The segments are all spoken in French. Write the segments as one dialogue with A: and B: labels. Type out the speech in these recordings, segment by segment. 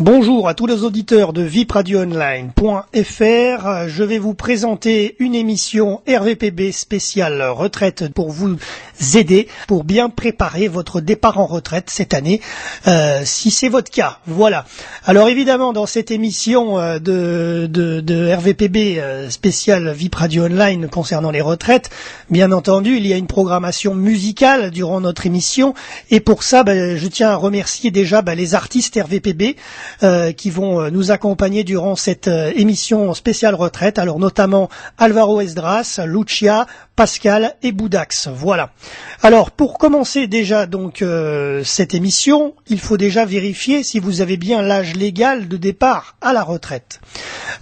A: Bonjour à tous les auditeurs de vipradioonline.fr. Je vais vous présenter une émission RVPB spéciale retraite pour vous aider, pour bien préparer votre départ en retraite cette année, si c'est votre cas. Voilà. Alors évidemment, dans cette émission de RVPB spéciale Vipradio Online concernant les retraites, bien entendu, il y a une programmation musicale durant notre émission. Et pour ça, je tiens à remercier déjà les artistes RVPB qui vont nous accompagner durant cette émission spéciale retraite. Alors notamment Alvaro Esdras, Lucia, Pascal et Boudax. Voilà. Alors pour commencer déjà donc cette émission, il faut déjà vérifier si vous avez bien l'âge légal de départ à la retraite.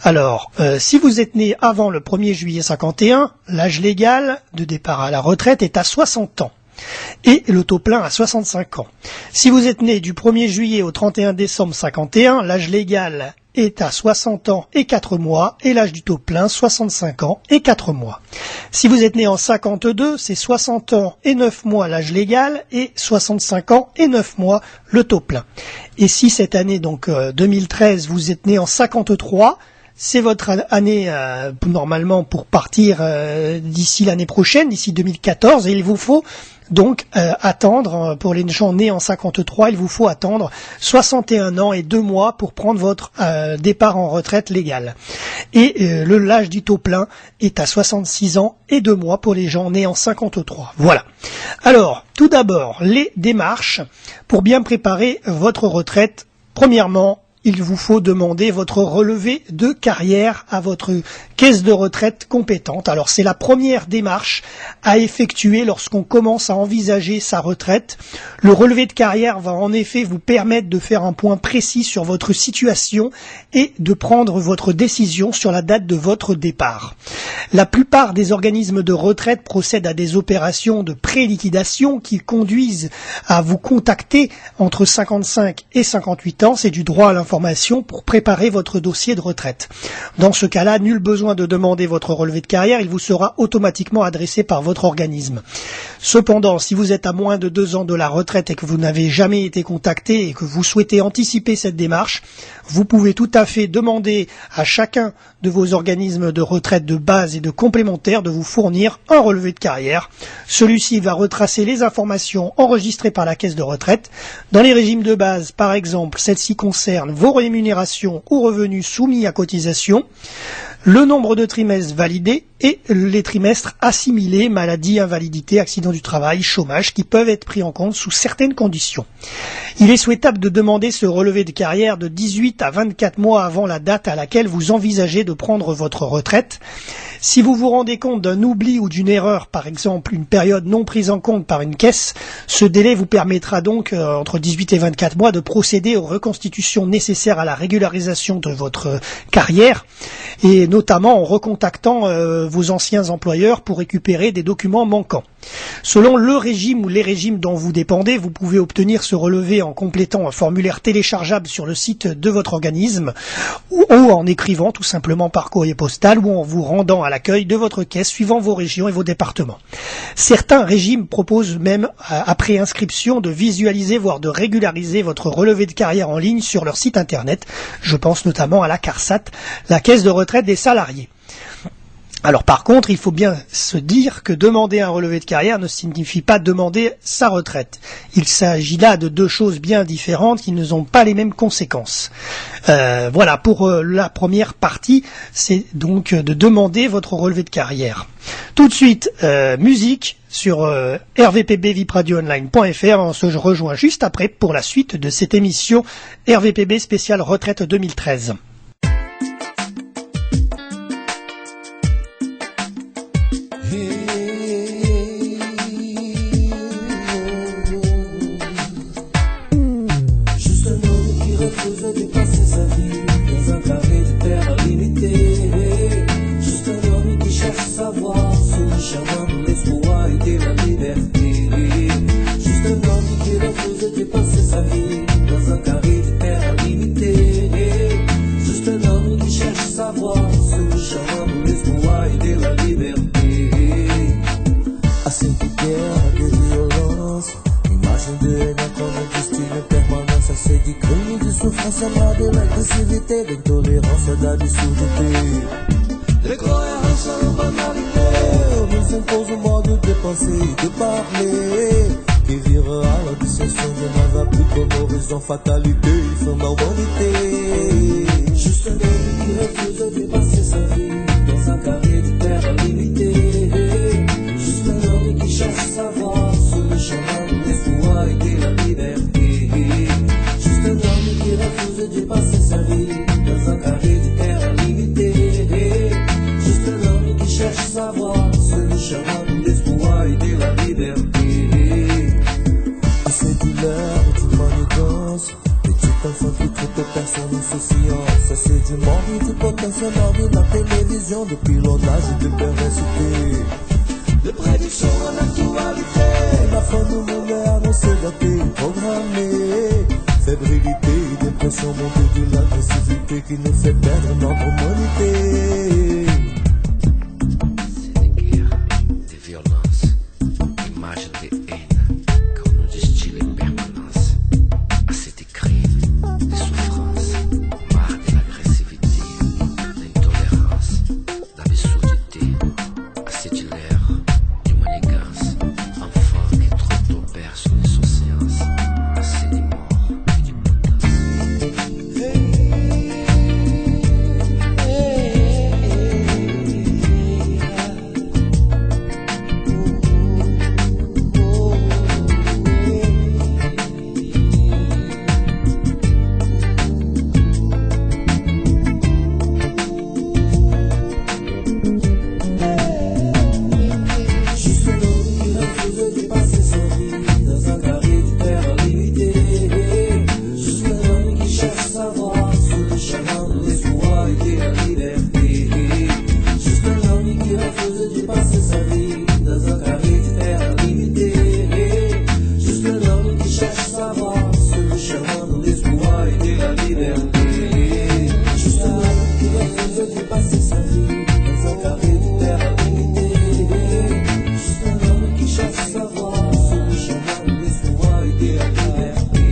A: Alors si vous êtes né avant le 1er juillet 51, l'âge légal de départ à la retraite est à 60 ans. Et le taux plein à 65 ans. Si vous êtes né du 1er juillet au 31 décembre 51, l'âge légal est à 60 ans et 4 mois et l'âge du taux plein 65 ans et 4 mois. Si vous êtes né en 52, c'est 60 ans et 9 mois l'âge légal et 65 ans et 9 mois le taux plein. Et si cette année, donc 2013, vous êtes né en 53, c'est votre année normalement pour partir d'ici l'année prochaine, d'ici 2014, et il vous faut donc attendre, pour les gens nés en 53, il vous faut attendre 61 ans et 2 mois pour prendre votre départ en retraite légale. Et l'âge du taux plein est à 66 ans et 2 mois pour les gens nés en 53. Voilà. Alors, tout d'abord, les démarches pour bien préparer votre retraite. Premièrement, il vous faut demander votre relevé de carrière à votre caisse de retraite compétente. Alors c'est la première démarche à effectuer lorsqu'on commence à envisager sa retraite. Le relevé de carrière va en effet vous permettre de faire un point précis sur votre situation et de prendre votre décision sur la date de votre départ. La plupart des organismes de retraite procèdent à des opérations de pré-liquidation qui conduisent à vous contacter entre 55 et 58 ans. C'est du droit à l'information pour préparer votre dossier de retraite. Dans ce cas-là, nul besoin de demander votre relevé de carrière, il vous sera automatiquement adressé par votre organisme. Cependant, si vous êtes à moins de 2 ans de la retraite et que vous n'avez jamais été contacté et que vous souhaitez anticiper cette démarche, vous pouvez tout à fait demander à chacun de vos organismes de retraite de base et de complémentaire de vous fournir un relevé de carrière. Celui-ci va retracer les informations enregistrées par la caisse de retraite. Dans les régimes de base, par exemple, celle-ci concerne vos rémunérations ou revenus soumis à cotisation, le nombre de trimestres validés et les trimestres assimilés, maladie, invalidité, accident du travail, chômage, qui peuvent être pris en compte sous certaines conditions. Il est souhaitable de demander ce relevé de carrière de 18 à 24 mois avant la date à laquelle vous envisagez de prendre votre retraite. Si vous vous rendez compte d'un oubli ou d'une erreur, par exemple une période non prise en compte par une caisse, ce délai vous permettra donc, entre 18 et 24 mois, de procéder aux reconstitutions nécessaires à la régularisation de votre carrière, et notamment en recontactant vos anciens employeurs pour récupérer des documents manquants. Selon le régime ou les régimes dont vous dépendez, vous pouvez obtenir ce relevé en complétant un formulaire téléchargeable sur le site de votre organisme ou en écrivant tout simplement par courrier postal ou en vous rendant à l'accueil de votre caisse suivant vos régions et vos départements. Certains régimes proposent même, après inscription, de visualiser voire de régulariser votre relevé de carrière en ligne sur leur site internet. Je pense notamment à la CARSAT, la caisse de retraite des salariés. Alors par contre, il faut bien se dire que demander un relevé de carrière ne signifie pas demander sa retraite. Il s'agit là de deux choses bien différentes qui ne ont pas les mêmes conséquences. Voilà, pour la première partie, c'est donc de demander votre relevé de carrière. Tout de suite, musique sur rvpbvipradioonline.fr. On se rejoint juste après pour la suite de cette émission RVPB spéciale retraite 2013.
B: Sede, crime de sofrer. potentiellement de l'agressivité, l'intolérance à la dissoluté. L'incohérence à la banalité nous impose au mode de penser, de parler, qui vire à la dissension de la plus comme horizon fatalité, fin d'urbanité. Juste un homme qui refuse de dépasser sa vie dans un carré de terre limité. Juste un homme qui cherche sa voie sur le chemin de l'espoir et de la liberté. Juste un homme qui refuse de dépasser sa vie dans un carré de terre limité. Juste un homme qui cherche sa voie sur le chemin de l'espoir et de la liberté. De ces douleurs, du manigance, petit enfant qui traite personne insouciance. C'est du monde, du potentiel de la télévision, de pilonnage et de perversité. De prédiction à l'actualité, la fin du monde est annoncée, datée, programmée. Fébrilité, dépression, montée de l'agressivité qui nous fait perdre notre humanité.
C: C'est des guerres, des violences, images de haine, qu'on nous distille en permanence. Assez de crimes, de souffrances, marre de l'agressivité, l'intolérance, l'absurdité, assez de l'air, du manigance, enfants qui trop tôt perdent son insouciance, assez de morts et d'impotence.
B: Juste un homme qui refuse de dépasser sa vie dans un carré de terre limité. Juste un homme qui cherche sa voie sur le chemin de l'espoir et de la liberté. Juste un homme qui refuse de dépasser sa vie dans un carré de terre limité. Juste un homme qui cherche sa voie sur le chemin de l'espoir et de la liberté. Juste un homme qui refuse de dépasser sa vie dans un carré de terre limité. Juste un homme qui cherche sa voie sur le chemin de l'espoir et de la liberté.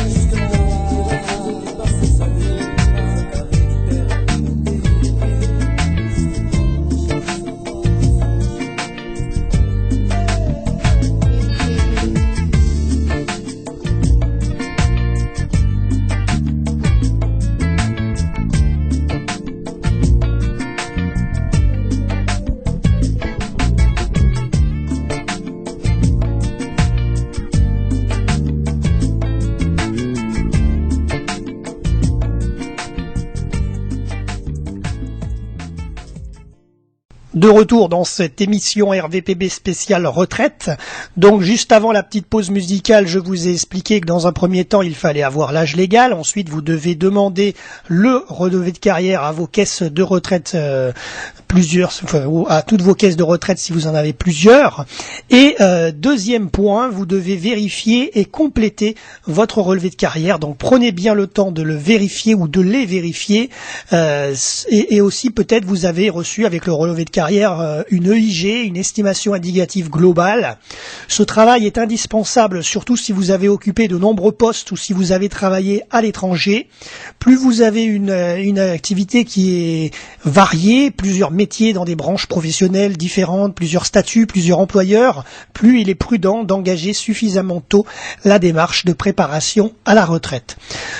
B: Juste un homme qui refuse de dépasser sa vie dans un carré de terre limité.
A: De retour dans cette émission RVPB spéciale retraite. Donc juste avant la petite pause musicale, je vous ai expliqué que dans un premier temps, il fallait avoir l'âge légal. Ensuite, vous devez demander le relevé de carrière à vos caisses de retraite, à toutes vos caisses de retraite si vous en avez plusieurs. Et deuxième point, vous devez vérifier et compléter votre relevé de carrière. Donc prenez bien le temps de le vérifier ou de les vérifier. Et aussi peut-être vous avez reçu avec le relevé de carrière une EIG, une estimation indicative globale. Ce travail est indispensable, surtout si vous avez occupé de nombreux postes ou si vous avez travaillé à l'étranger. Plus vous avez une activité qui est variée, plusieurs métiers dans des branches professionnelles différentes, plusieurs statuts, plusieurs employeurs, plus il est prudent d'engager suffisamment tôt la démarche de préparation à la retraite.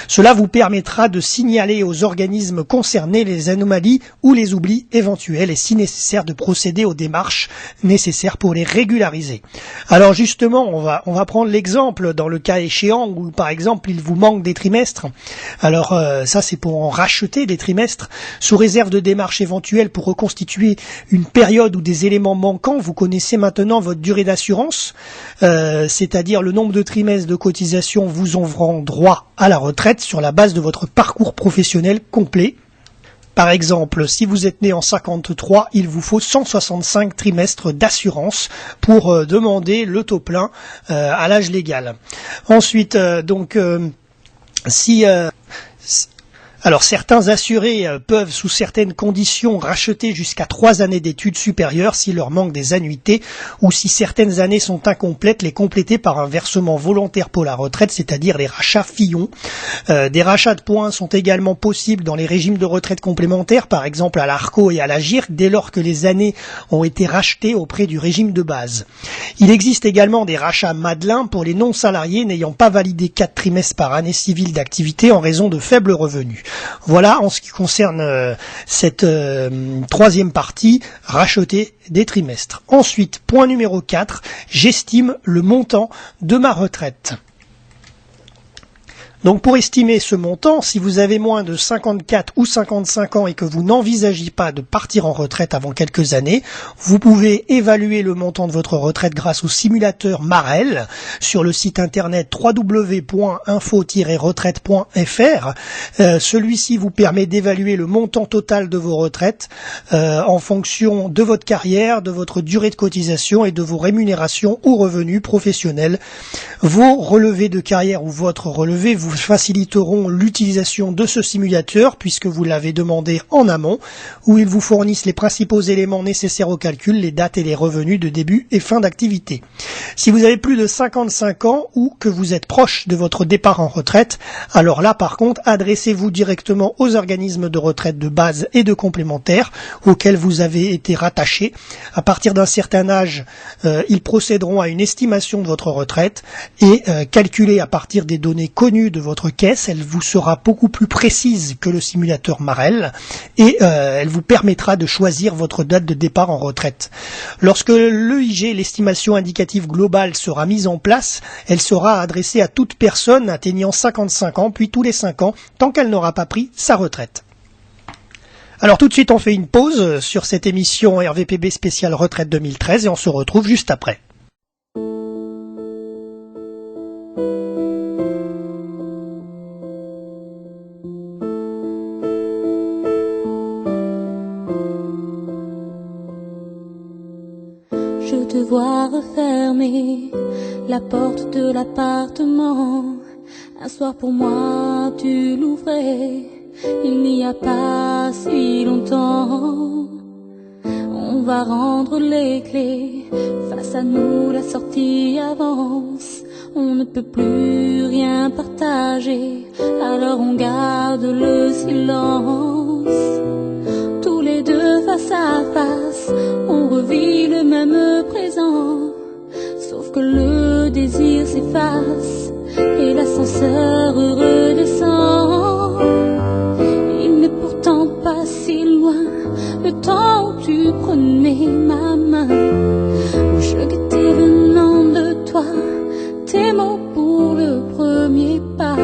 A: Cela vous permettra de signaler aux organismes concernés les anomalies ou les oublis éventuels et si nécessaire de procéder aux démarches nécessaires pour les régulariser. Alors justement, on va prendre l'exemple dans le cas échéant où par exemple il vous manque des trimestres. Alors ça c'est pour en racheter des trimestres sous réserve de démarches éventuelles pour reconstituer une période ou des éléments manquants. Vous connaissez maintenant votre durée d'assurance, c'est-à-dire le nombre de trimestres de cotisation vous ouvrant droit à la retraite sur la base de votre parcours professionnel complet. Par exemple, si vous êtes né en 53, il vous faut 165 trimestres d'assurance pour demander le taux plein à l'âge légal. Ensuite, Alors certains assurés peuvent sous certaines conditions racheter jusqu'à 3 années d'études supérieures s'il leur manque des annuités ou si certaines années sont incomplètes, les compléter par un versement volontaire pour la retraite, c'est-à-dire les rachats Fillon. Des rachats de points sont également possibles dans les régimes de retraite complémentaires, par exemple à l'ARCO et à la GIRC, dès lors que les années ont été rachetées auprès du régime de base. Il existe également des rachats Madelin pour les non-salariés n'ayant pas validé 4 trimestres par année civile d'activité en raison de faibles revenus. Voilà en ce qui concerne cette troisième partie, racheter des trimestres. Ensuite, point numéro 4, j'estime le montant de ma retraite. Donc pour estimer ce montant, si vous avez moins de 54 ou 55 ans et que vous n'envisagez pas de partir en retraite avant quelques années, vous pouvez évaluer le montant de votre retraite grâce au simulateur Marel sur le site internet www.info-retraite.fr. Celui-ci vous permet d'évaluer le montant total de vos retraites en fonction de votre carrière, de votre durée de cotisation et de vos rémunérations ou revenus professionnels. Vos relevés de carrière ou votre relevé vous faciliteront l'utilisation de ce simulateur puisque vous l'avez demandé en amont, où ils vous fournissent les principaux éléments nécessaires au calcul, les dates et les revenus de début et fin d'activité. Si vous avez plus de 55 ans ou que vous êtes proche de votre départ en retraite, alors là par contre, adressez-vous directement aux organismes de retraite de base et de complémentaires auxquels vous avez été rattaché. À partir d'un certain âge, ils procéderont à une estimation de votre retraite et calculée à partir des données connues de votre caisse, elle vous sera beaucoup plus précise que le simulateur Marel et elle vous permettra de choisir votre date de départ en retraite. Lorsque l'EIG, l'estimation indicative globale, sera mise en place, elle sera adressée à toute personne atteignant 55 ans, puis tous les 5 ans, tant qu'elle n'aura pas pris sa retraite. Alors tout de suite, on fait une pause sur cette émission RVPB spéciale retraite 2013 et on se retrouve juste après.
D: Je te vois refermer la porte de l'appartement. Un soir pour moi tu l'ouvrais, il n'y a pas si longtemps. On va rendre les clés, face à nous la sortie avance. On ne peut plus rien partager, alors on garde le silence. Tous les deux face à face, on revit le même présent, sauf que le désir s'efface et l'ascenseur redescend. Il n'est pourtant pas si loin, le temps où tu prenais ma main, où je guettais venant de toi tes mots pour le premier pas.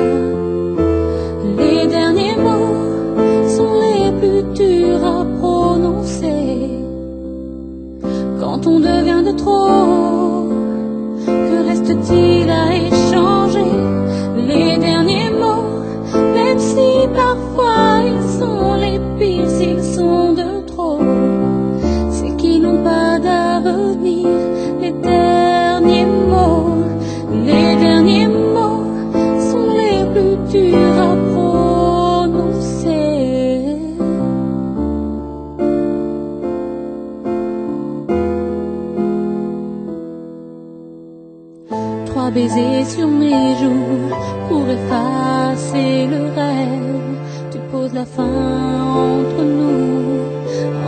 D: Les derniers mots sont les plus durs à prononcer. Quand on devient de trop, que reste-t-il à échanger? Les derniers mots, même si parfois ils sont les pires, s'ils sont de trop, c'est qu'ils n'ont pas d'avenir. Les derniers mots sont les plus durs à prononcer. 3 baisers sur mes joues pour effacer le rêve. Tu poses la fin entre nous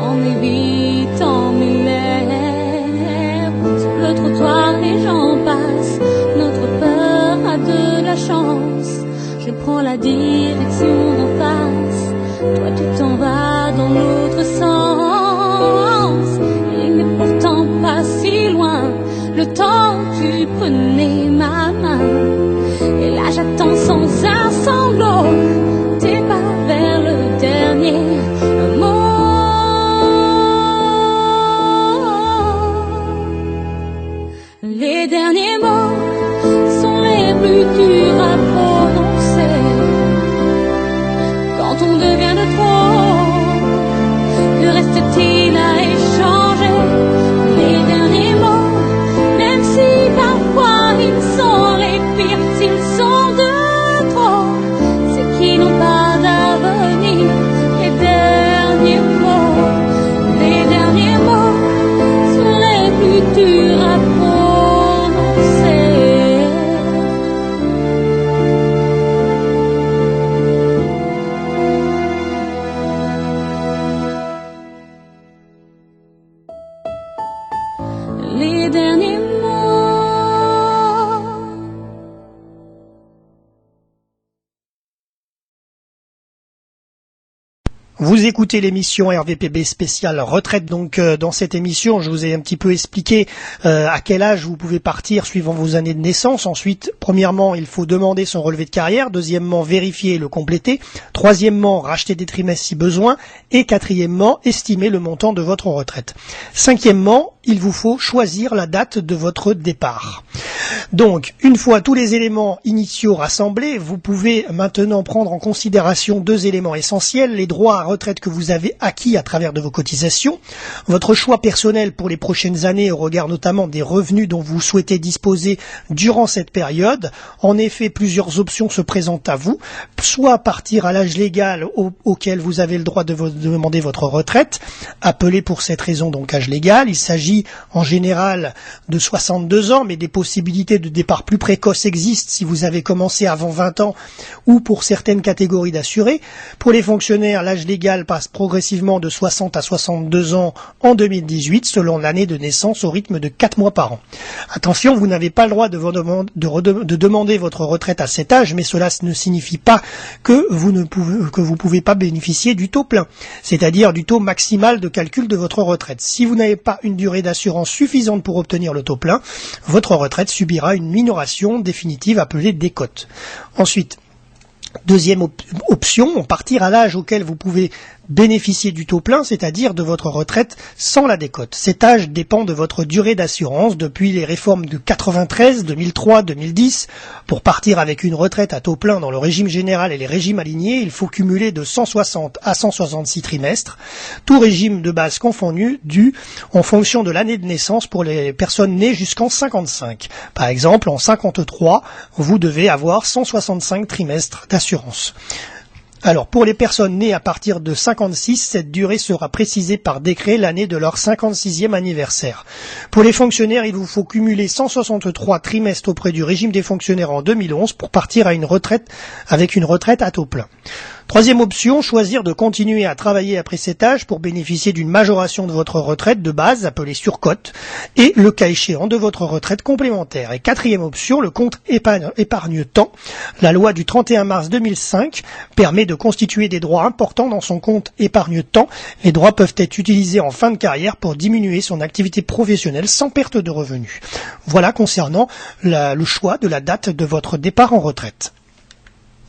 D: en évitant mes lèvres. Sur le trottoir les gens passent, notre peur a de la chance. Je prends la direction d'en face, toi tu t'en vas dans l'autre sens. Il n'est pourtant pas si loin, le temps où tu prenais ma main. Et là j'attends sans un sanglot tes pas vers le dernier mot. Les derniers mots sont les plus durs à prononcer. Quand on devient de trop, que reste-t-il à échanger? Les derniers mots, même si parfois ils sont les pires, s'ils sont de trop, c'est qu'ils n'ont pas d'avenir. les derniers mots.
A: Vous écoutez l'émission RVPB spéciale retraite. Donc dans cette émission, je vous ai un petit peu expliqué à quel âge vous pouvez partir suivant vos années de naissance. Ensuite, premièrement, il faut demander son relevé de carrière. Deuxièmement, vérifier et le compléter. Troisièmement, racheter des trimestres si besoin. Et quatrièmement, estimer le montant de votre retraite. Cinquièmement, il vous faut choisir la date de votre départ. Donc, une fois tous les éléments initiaux rassemblés, vous pouvez maintenant prendre en considération deux éléments essentiels: les droits à retraite que vous avez acquis à travers de vos cotisations, votre choix personnel pour les prochaines années au regard notamment des revenus dont vous souhaitez disposer durant cette période. En effet, plusieurs options se présentent à vous, soit partir à l'âge légal auquel vous avez le droit de demander votre retraite, appelé pour cette raison donc âge légal. Il s'agit en général de 62 ans, mais des possibilités de départ plus précoces existent si vous avez commencé avant 20 ans ou pour certaines catégories d'assurés. Pour les fonctionnaires, l'âge légal passe progressivement de 60 à 62 ans en 2018 selon l'année de naissance au rythme de 4 mois par an. Attention, vous n'avez pas le droit de demander votre retraite à cet âge, mais cela ne signifie pas que vous ne pouvez pas bénéficier du taux plein, c'est-à-dire du taux maximal de calcul de votre retraite. Si vous n'avez pas une durée d'assurance suffisante pour obtenir le taux plein, votre retraite subira une minoration définitive appelée décote. Ensuite, deuxième option, partir à l'âge auquel vous pouvez bénéficier du taux plein, c'est-à-dire de votre retraite sans la décote. Cet âge dépend de votre durée d'assurance. Depuis les réformes de 93, 2003, 2010, pour partir avec une retraite à taux plein dans le régime général et les régimes alignés, il faut cumuler de 160 à 166 trimestres, tout régime de base confondu, dû en fonction de l'année de naissance pour les personnes nées jusqu'en 55. Par exemple, en 53, vous devez avoir 165 trimestres d'assurance. Alors, pour les personnes nées à partir de 56, cette durée sera précisée par décret l'année de leur 56e anniversaire. Pour les fonctionnaires, il vous faut cumuler 163 trimestres auprès du régime des fonctionnaires en 2011 pour partir à une retraite avec une retraite à taux plein. Troisième option, choisir de continuer à travailler après cet âge pour bénéficier d'une majoration de votre retraite de base, appelée surcote, et le cas échéant de votre retraite complémentaire. Et quatrième option, le compte épargne-temps. La loi du 31 mars 2005 permet de constituer des droits importants dans son compte épargne-temps. Les droits peuvent être utilisés en fin de carrière pour diminuer son activité professionnelle sans perte de revenus. Voilà concernant le choix de la date de votre départ en retraite.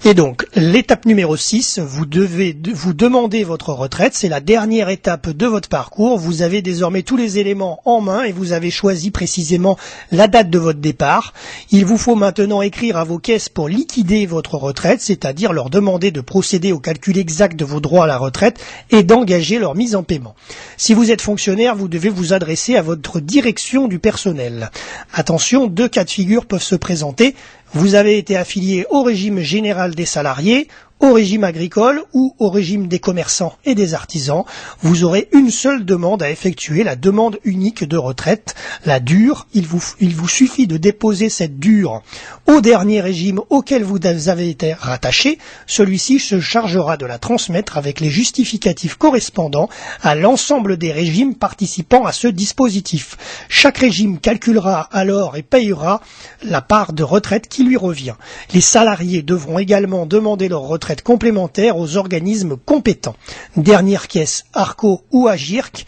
A: Et donc, l'étape numéro 6, vous devez vous demander votre retraite. C'est la dernière étape de votre parcours. Vous avez désormais tous les éléments en main et vous avez choisi précisément la date de votre départ. Il vous faut maintenant écrire à vos caisses pour liquider votre retraite, c'est-à-dire leur demander de procéder au calcul exact de vos droits à la retraite et d'engager leur mise en paiement. Si vous êtes fonctionnaire, vous devez vous adresser à votre direction du personnel. Attention, deux cas de figure peuvent se présenter. Vous avez été affilié au régime général des salariés, au régime agricole ou au régime des commerçants et des artisans. Vous aurez une seule demande à effectuer, la demande unique de retraite, la DUR. Il vous suffit de déposer cette DUR au dernier régime auquel vous avez été rattaché. Celui-ci se chargera de la transmettre avec les justificatifs correspondants à l'ensemble des régimes participant à ce dispositif. Chaque régime calculera alors et payera la part de retraite qui lui revient. Les salariés devront également demander leur retraite complémentaire aux organismes compétents. Dernière caisse, ARCO ou AGIRC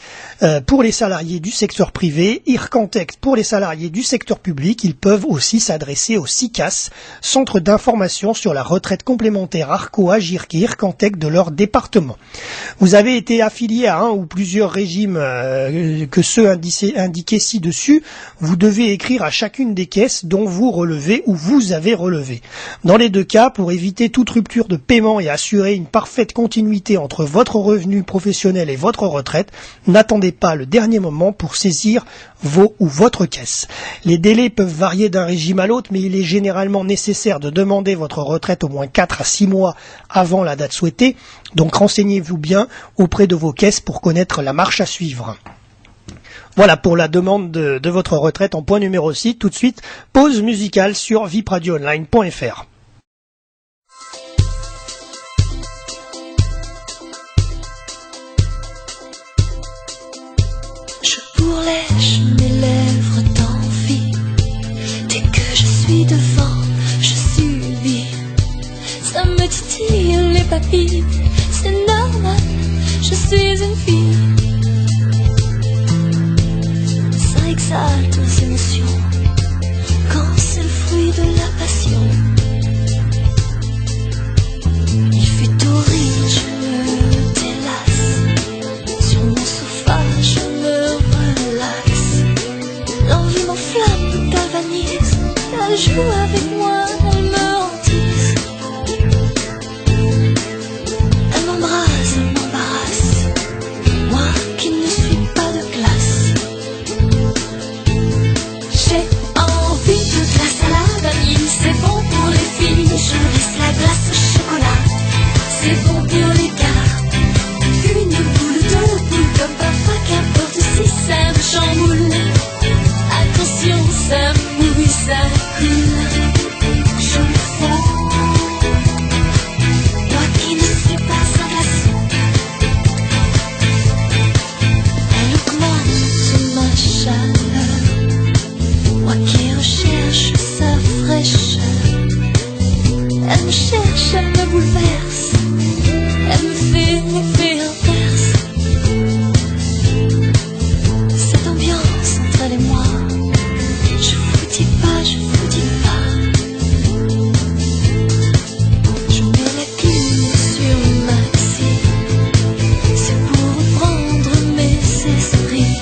A: pour les salariés du secteur privé, IRCANTEC pour les salariés du secteur public. Ils peuvent aussi s'adresser au CICAS, Centre d'information sur la retraite complémentaire ARCO, AGIRC et IRCANTEC de leur département. Vous avez été affilié à un ou plusieurs régimes que ceux indiqués ci-dessus. Vous devez écrire à chacune des caisses dont vous relevez ou vous avez relevé. Dans les deux cas, pour éviter toute rupture de paiement et assurer une parfaite continuité entre votre revenu professionnel et votre retraite, n'attendez pas le dernier moment pour saisir vos ou votre caisse. Les délais peuvent varier d'un régime à l'autre, mais il est généralement nécessaire de demander votre retraite au moins 4 à 6 mois avant la date souhaitée, donc renseignez-vous bien auprès de vos caisses pour connaître la marche à suivre. Voilà pour la demande de votre retraite en point numéro 6. Tout de suite, pause musicale sur vipradioonline.fr.
E: Je bourlèche mes lèvres
D: papy, c'est normal, je suis une fille. Ça exalte aux émotions quand c'est le fruit de la passion. Il fait torride, je me délasse. Sur mon sofa, je me relaxe. L'envie m'enflamme, me galvanise. Elle joue avec moi, elle me hantise. Elle m'embrase, elle m'embarrasse. Moi qui ne suis pas de classe. J'ai envie de glace à la vanille. C'est bon pour les filles. Je laisse la glace au chocolat. C'est bon pour les gars. Une boule, deux boules, comme papa, qu'importe si ça me chamboule. Attention, ça mouille, ça coule. Je le fais. Moi qui ne suis pas un glaçon. Elle augmente ma chaleur. Moi qui recherche sa fraîcheur. Elle me cherche, elle me bouleverse. Elle me fait l'effet inverse. Cette ambiance entre elle et moi, je vous dis pas, je vous dis pas. Je mets la clim sur maxi. C'est pour reprendre mes esprits.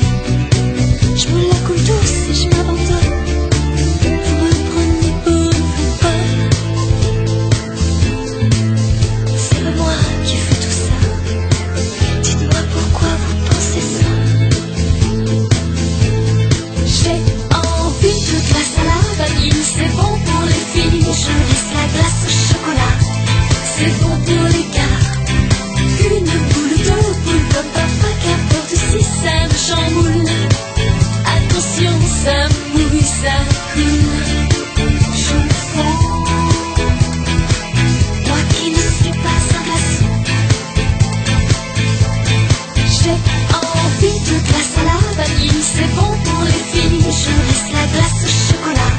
D: Je me la coule douce et je m'abandonne. Vous me prenez pour une folle. C'est pas moi qui fais tout ça. Dites-moi pourquoi vous pensez ça. J'ai envie de glace à la vanille. C'est bon pour les filles. Je laisse la glace au chocolat. C'est bon pour les gars. Une boule, deux boules, comme papa, qu'importe si ça me chamboule. Attention, ça mouille, ça coule. Je le fais. Moi qui ne suis pas un glaçon. J'ai envie de glace à la vanille. C'est bon pour les filles. Je laisse la glace au chocolat.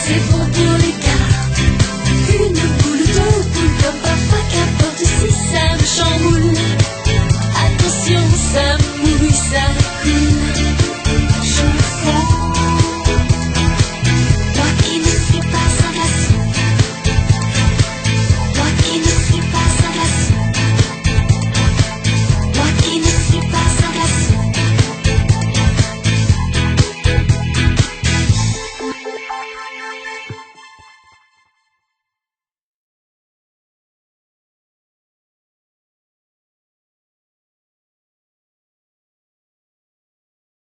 D: C'est bon pour les gars. Une boule, deux boules, comme papa, qu'importe si ça me chamboule. Attention, ça mouille, ça coule. Je le fais. Moi qui ne suis pas un glaçon. Moi qui ne suis pas un glaçon. Moi qui ne suis pas un glaçon.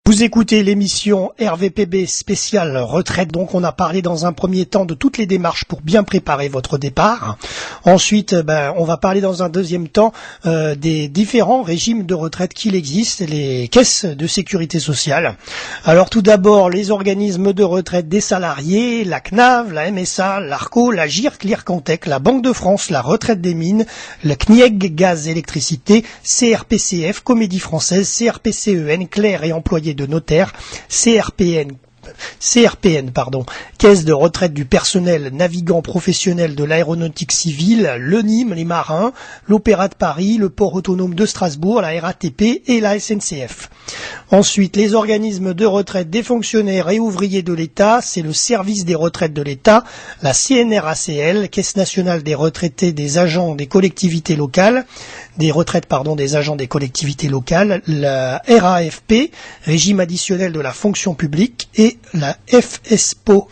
A: Vous écoutez l'émission RVPB spéciale retraite. Donc on a parlé dans un premier temps de toutes les démarches pour bien préparer votre départ. Ensuite, on va parler dans un deuxième temps des différents régimes de retraite qu'il existe, les caisses de sécurité sociale. Alors tout d'abord, les organismes de retraite des salariés, la CNAV, la MSA, l'ARCO, la GIRC, l'IRCANTEC, la Banque de France, la retraite des mines, le CNIEG, gaz, électricité, CRPCF, Comédie Française, CRPCEN, clercs et employés de notaires, CRPN, Caisse de retraite du personnel navigant professionnel de l'aéronautique civile, l'ENIM, les marins, l'Opéra de Paris, le port autonome de Strasbourg, la RATP et la SNCF. Ensuite, les organismes de retraite des fonctionnaires et ouvriers de l'État, c'est le service des retraites de l'État, la CNRACL, Caisse nationale des retraités des agents des collectivités locales, des agents des collectivités locales, la RAFP, régime additionnel de la fonction publique, et la FSPOIE,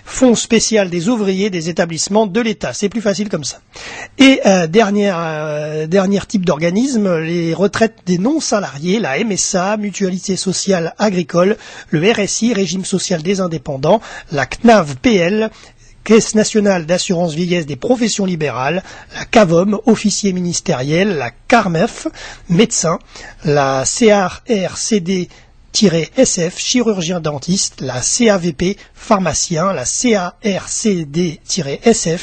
A: Fonds spécial des ouvriers des établissements de l'État. C'est plus facile comme ça. Et dernier type d'organisme, les retraites des non-salariés, la MSA, Mutualité sociale agricole, le RSI, Régime social des indépendants, la CNAV-PL, Caisse nationale d'assurance vieillesse des professions libérales, la CAVOM, officier ministériel, la CARMEF, médecin, la CARCD-SF, chirurgien dentiste, la CAVP, pharmacien, la CARCD-SF,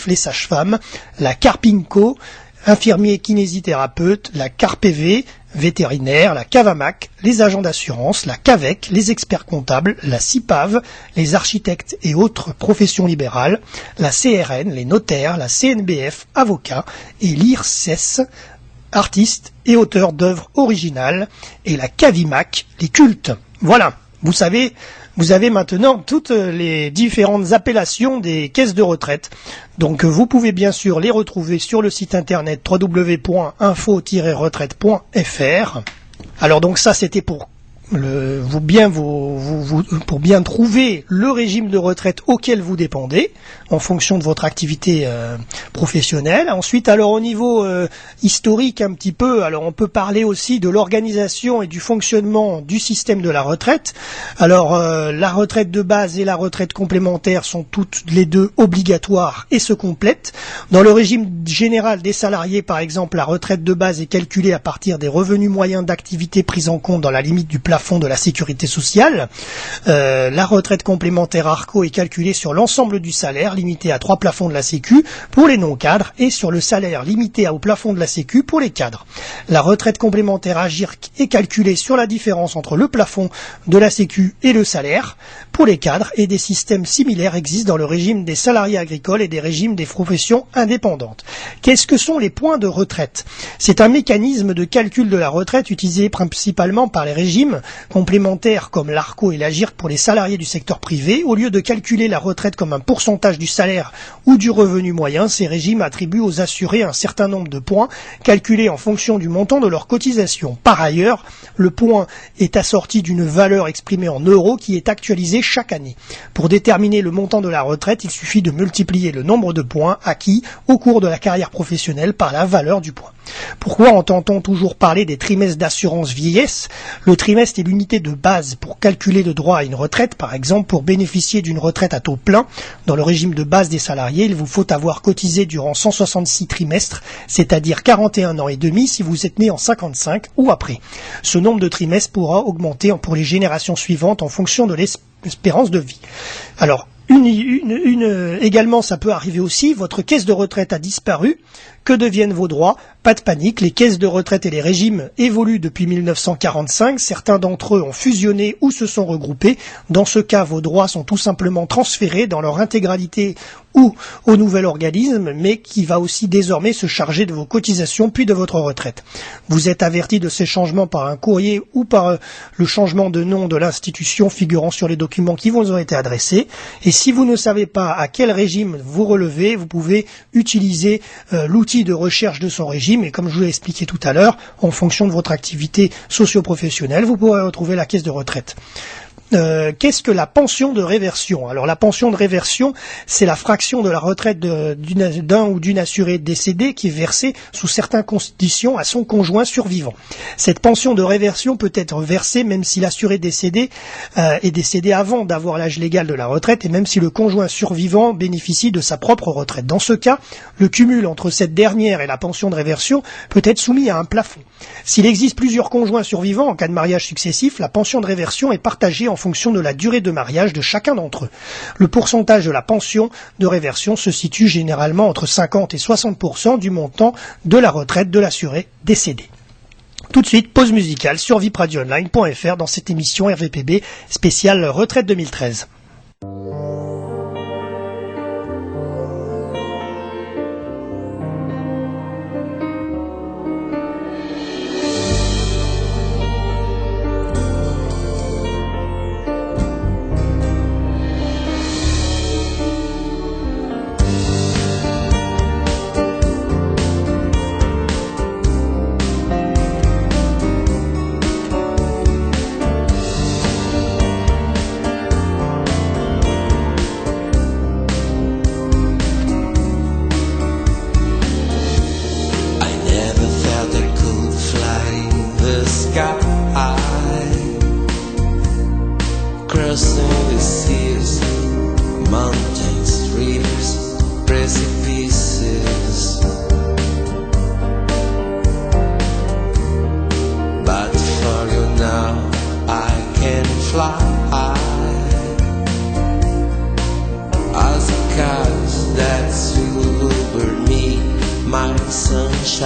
A: les sages-femmes, la CARPINCO, infirmiers kinésithérapeutes, la CARPV, vétérinaires, la CAVAMAC, les agents d'assurance, la CAVEC, les experts comptables, la CIPAV, les architectes et autres professions libérales, la CRN, les notaires, la CNBF, avocats et l'IRCES, artistes et auteurs d'œuvres originales, et la CAVIMAC, les cultes. Voilà, vous savez, vous avez maintenant toutes les différentes appellations des caisses de retraite. Donc vous pouvez bien sûr les retrouver sur le site internet www.info-retraite.fr. Alors donc ça c'était pour pour bien trouver le régime de retraite auquel vous dépendez en fonction de votre activité professionnelle. Ensuite, alors au niveau historique un petit peu, alors on peut parler aussi de l'organisation et du fonctionnement du système de la retraite. Alors la retraite de base et la retraite complémentaire sont toutes les deux obligatoires et se complètent. Dans le régime général des salariés, par exemple, la retraite de base est calculée à partir des revenus moyens d'activité pris en compte dans la limite du plafond de la sécurité sociale. La retraite complémentaire ARCO est calculée sur l'ensemble du salaire, limité à 3 plafonds de la Sécu pour les non-cadres, et sur le salaire limité au plafond de la Sécu pour les cadres. La retraite complémentaire AGIRC est calculée sur la différence entre le plafond de la Sécu et le salaire pour les cadres, et des systèmes similaires existent dans le régime des salariés agricoles et des régimes des professions indépendantes. Qu'est-ce que sont les points de retraite? C'est un mécanisme de calcul de la retraite utilisé principalement par les régimes complémentaires comme l'ARCO et l'AGIRC pour les salariés du secteur privé. Au lieu de calculer la retraite comme un pourcentage du salaire ou du revenu moyen, ces régimes attribuent aux assurés un certain nombre de points calculés en fonction du montant de leur cotisation. Par ailleurs, le point est assorti d'une valeur exprimée en euros qui est actualisée chaque année. Pour déterminer le montant de la retraite, il suffit de multiplier le nombre de points acquis au cours de la carrière professionnelle par la valeur du point. Pourquoi entend-on toujours parler des trimestres d'assurance vieillesse? Le trimestre est l'unité de base pour calculer le droit à une retraite. Par exemple, pour bénéficier d'une retraite à taux plein, dans le régime de base des salariés, il vous faut avoir cotisé durant 166 trimestres, c'est-à-dire 41 ans et demi si vous êtes né en 55 ou après. Ce nombre de trimestres pourra augmenter pour les générations suivantes en fonction de l'espérance de vie. Alors, également, ça peut arriver aussi, votre caisse de retraite a disparu. Que deviennent vos droits? Pas de panique, les caisses de retraite et les régimes évoluent depuis 1945. Certains d'entre eux ont fusionné ou se sont regroupés. Dans ce cas, vos droits sont tout simplement transférés dans leur intégralité ou au nouvel organisme, mais qui va aussi désormais se charger de vos cotisations puis de votre retraite. Vous êtes averti de ces changements par un courrier ou par le changement de nom de l'institution figurant sur les documents qui vous ont été adressés. Et si vous ne savez pas à quel régime vous relevez, vous pouvez utiliser l'outil de recherche de son régime, et comme je vous l'ai expliqué tout à l'heure, en fonction de votre activité socio-professionnelle, vous pourrez retrouver la caisse de retraite. Qu'est-ce que la pension de réversion? Alors la pension de réversion, c'est la fraction de la retraite d'un ou d'une assurée décédée qui est versée sous certaines conditions à son conjoint survivant. Cette pension de réversion peut être versée même si l'assuré décédé est décédé avant d'avoir l'âge légal de la retraite, et même si le conjoint survivant bénéficie de sa propre retraite. Dans ce cas, le cumul entre cette dernière et la pension de réversion peut être soumis à un plafond. S'il existe plusieurs conjoints survivants en cas de mariage successif, la pension de réversion est partagée en fonction de la durée de mariage de chacun d'entre eux. Le pourcentage de la pension de réversion se situe généralement entre 50 et 60% du montant de la retraite de l'assuré décédé. Tout de suite, pause musicale sur vipradioonline.fr dans cette émission RVPB spéciale retraite 2013.
B: Sunshine.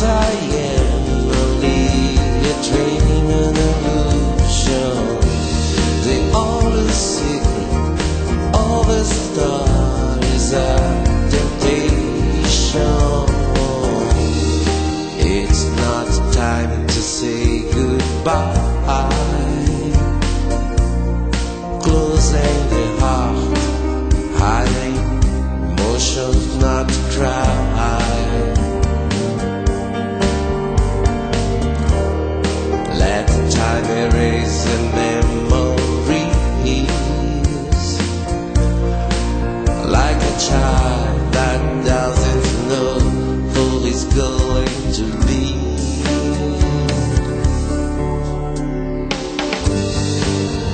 B: I am, only a dream and illusion. The only secret of a star is a temptation. It's not time to say goodbye. Closing the heart, hiding emotions not to cry. Let time erase the memories, like a child that doesn't know who is going to be.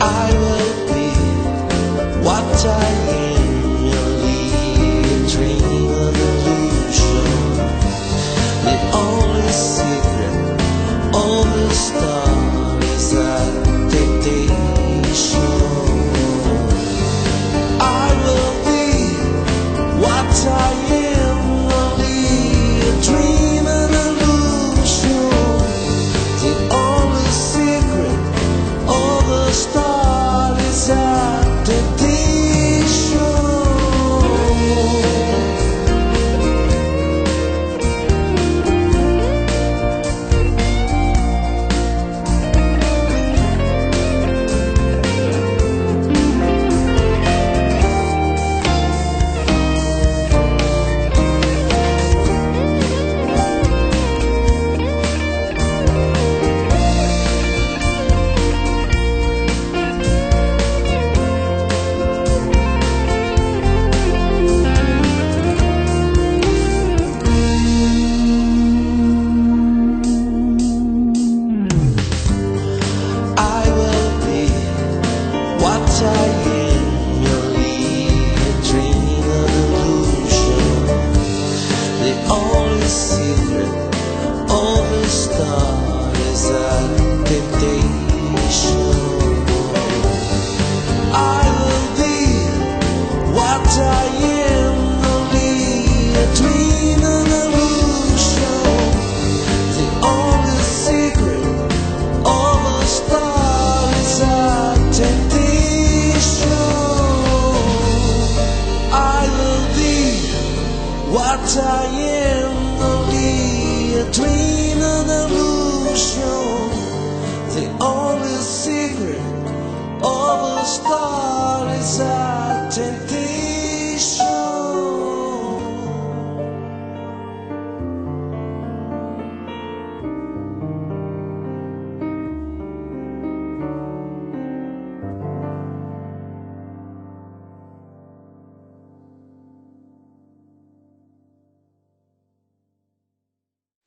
B: I will be what I am, only a dream of illusion. The only secret of the star is a temptation. I will be what I am, only a dream and illusion. The only secret of the star is a temptation.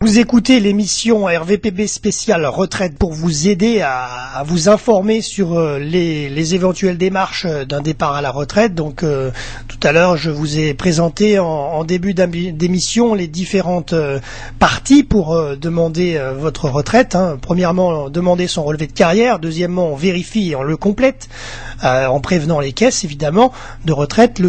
A: Vous écoutez l'émission RVPB spéciale retraite pour vous aider à vous informer sur les éventuelles démarches d'un départ à la retraite. Donc tout à l'heure, je vous ai présenté en début d'émission les différentes parties pour demander votre retraite. Premièrement, demander son relevé de carrière. Deuxièmement, on vérifie et on le complète en prévenant les caisses évidemment de retraite.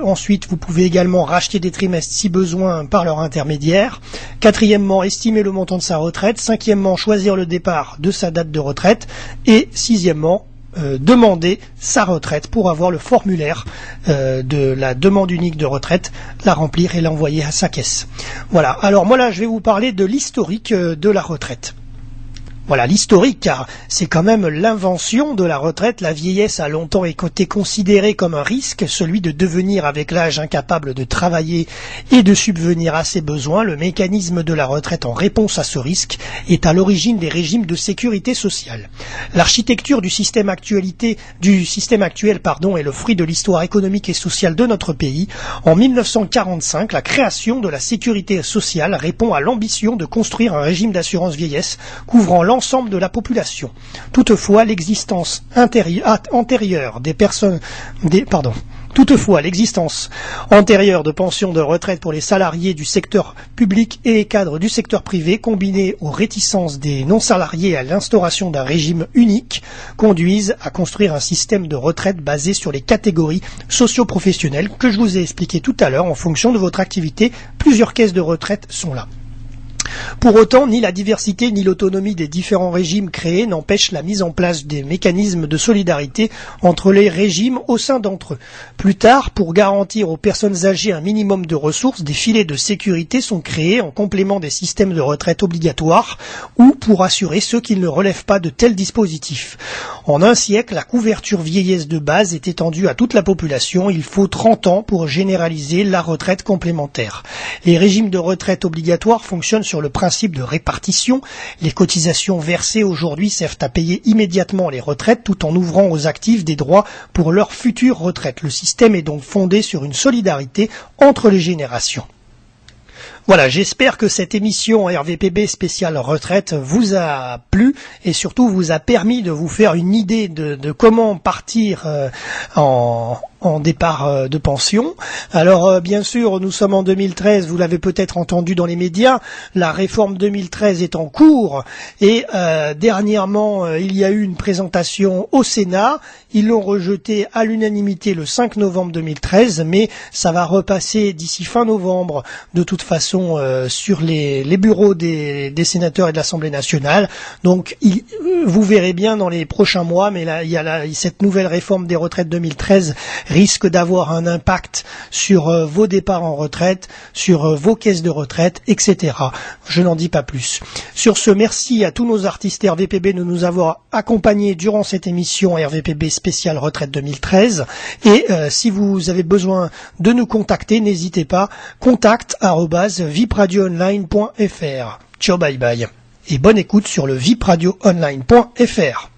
A: Ensuite, vous pouvez également racheter des trimestres si besoin par leur intermédiaire. Quatrièmement, estimer le montant de sa retraite. Cinquièmement, choisir le départ de sa date de retraite. Et sixièmement, demander sa retraite pour avoir le formulaire de la demande unique de retraite, la remplir et l'envoyer à sa caisse. Voilà. Alors moi là, je vais vous parler de l'historique de la retraite. Voilà, l'historique, car c'est quand même l'invention de la retraite. La vieillesse a longtemps été considérée comme un risque, celui de devenir avec l'âge incapable de travailler et de subvenir à ses besoins. Le mécanisme de la retraite en réponse à ce risque est à l'origine des régimes de sécurité sociale. L'architecture du système actuel est le fruit de l'histoire économique et sociale de notre pays. En 1945, la création de la sécurité sociale répond à l'ambition de construire un régime d'assurance vieillesse couvrant l'ensemble de la population. Toutefois, l'existence antérieure de pensions de retraite pour les salariés du secteur public et les cadres du secteur privé, combinée aux réticences des non-salariés à l'instauration d'un régime unique, conduisent à construire un système de retraite basé sur les catégories socio-professionnelles que je vous ai expliqué tout à l'heure. En fonction de votre activité, plusieurs caisses de retraite sont là. Pour autant, ni la diversité ni l'autonomie des différents régimes créés n'empêchent la mise en place des mécanismes de solidarité entre les régimes au sein d'entre eux. Plus tard, pour garantir aux personnes âgées un minimum de ressources, des filets de sécurité sont créés en complément des systèmes de retraite obligatoires ou pour assurer ceux qui ne relèvent pas de tels dispositifs. En un siècle, la couverture vieillesse de base est étendue à toute la population. Il faut 30 ans pour généraliser la retraite complémentaire. Les régimes de retraite obligatoires fonctionnent sur le principe de répartition. Les cotisations versées aujourd'hui servent à payer immédiatement les retraites tout en ouvrant aux actifs des droits pour leur future retraite. Le système est donc fondé sur une solidarité entre les générations. Voilà, j'espère que cette émission RVPB spéciale retraite vous a plu et surtout vous a permis de vous faire une idée de comment partir en départ de pension. Alors bien sûr, nous sommes en 2013, vous l'avez peut-être entendu dans les médias, la réforme 2013 est en cours et dernièrement il y a eu une présentation au Sénat. Ils l'ont rejetée à l'unanimité le 5 novembre 2013, mais ça va repasser d'ici fin novembre de toute façon sur les bureaux des sénateurs et de l'Assemblée nationale. Donc vous verrez bien dans les prochains mois, mais là, il y a cette nouvelle réforme des retraites 2013 risque d'avoir un impact sur vos départs en retraite, sur vos caisses de retraite, etc. Je n'en dis pas plus. Sur ce, merci à tous nos artistes RVPB de nous avoir accompagnés durant cette émission RVPB spéciale retraite 2013. Et si vous avez besoin de nous contacter, n'hésitez pas, contact@vipradioonline.fr. Ciao, bye bye. Et bonne écoute sur le vipradioonline.fr.